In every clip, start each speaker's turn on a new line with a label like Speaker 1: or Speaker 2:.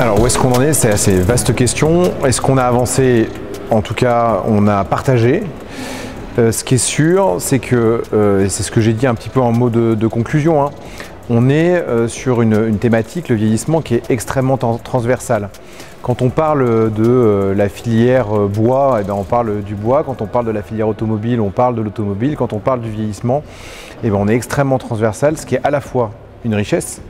Speaker 1: Alors où est-ce qu'on en est? C'est assez vaste question. Est-ce qu'on a avancé? En tout cas, on a partagé. Ce qui est sûr, c'est que, et c'est ce que j'ai dit un petit peu en mot de conclusion, hein, on est sur une thématique, le vieillissement, qui est extrêmement transversale. Quand on parle de la filière bois, eh bien on parle du bois. Quand on parle de la filière automobile, on parle de l'automobile. Quand on parle du vieillissement, eh bien on est extrêmement transversal, ce qui est à la fois une richesse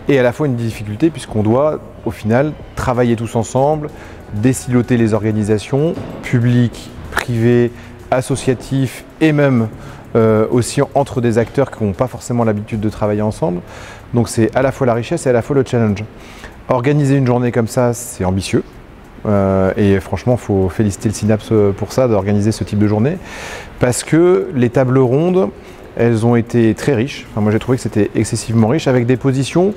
Speaker 1: et à la fois une difficulté, puisqu'on doit au final travailler tous ensemble, désiloter les organisations publiques, privées, associatifs et même aussi entre des acteurs qui n'ont pas forcément l'habitude de travailler ensemble. Donc c'est à la fois la richesse et à la fois le challenge. Organiser une journée comme ça, c'est ambitieux. Et franchement, il faut féliciter le Synapse pour ça, d'organiser ce type de journée. Parce que les tables rondes, elles ont été très riches. Enfin, moi, j'ai trouvé que c'était excessivement riche, avec des positions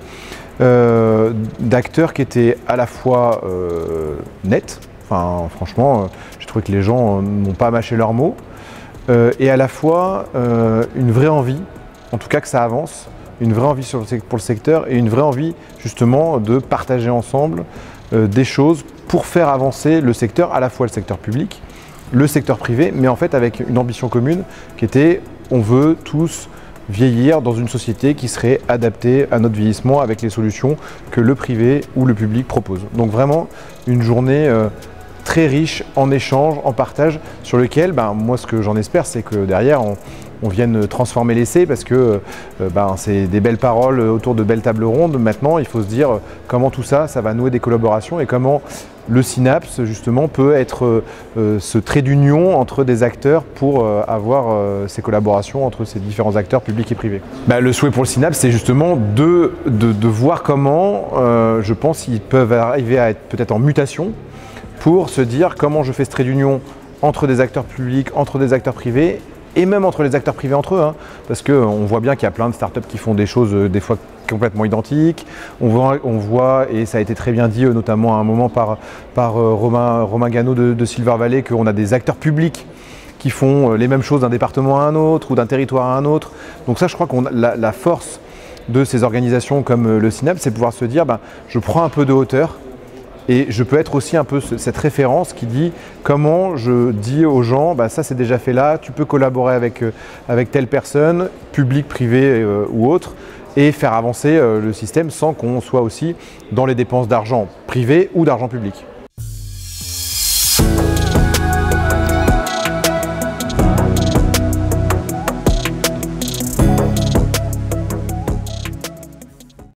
Speaker 1: d'acteurs qui étaient à la fois nettes. Enfin, franchement, j'ai trouvé que les gens n'ont pas mâché leurs mots. Et à la fois une vraie envie, en tout cas que ça avance, une vraie envie pour le secteur et une vraie envie justement de partager ensemble des choses pour faire avancer le secteur, à la fois le secteur public, le secteur privé, mais en fait avec une ambition commune qui était on veut tous vieillir dans une société qui serait adaptée à notre vieillissement avec les solutions que le privé ou le public propose. Donc vraiment une journée très riche en échange, en partage, sur lequel, moi ce que j'en espère, c'est que derrière on vienne transformer l'essai, parce que c'est des belles paroles autour de belles tables rondes. Maintenant, il faut se dire comment tout ça, ça va nouer des collaborations et comment le Synapse justement peut être ce trait d'union entre des acteurs pour avoir ces collaborations entre ces différents acteurs publics et privés. Le souhait pour le Synapse, c'est justement de voir comment, je pense, ils peuvent arriver à être peut-être en mutation, pour se dire comment je fais ce trait d'union entre des acteurs publics, entre des acteurs privés, et même entre les acteurs privés entre eux, hein, parce qu'on voit bien qu'il y a plein de startups qui font des choses des fois complètement identiques. On voit, et ça a été très bien dit notamment à un moment par Romain Gano de Silver Valley, qu'on a des acteurs publics qui font les mêmes choses d'un département à un autre ou d'un territoire à un autre. Donc ça, je crois qu'on la force de ces organisations comme le Synapse, c'est pouvoir se dire je prends un peu de hauteur. Et je peux être aussi un peu cette référence qui dit comment je dis aux gens, ça c'est déjà fait là, tu peux collaborer avec telle personne, public, privé ou autre, et faire avancer le système sans qu'on soit aussi dans les dépenses d'argent privé ou d'argent public.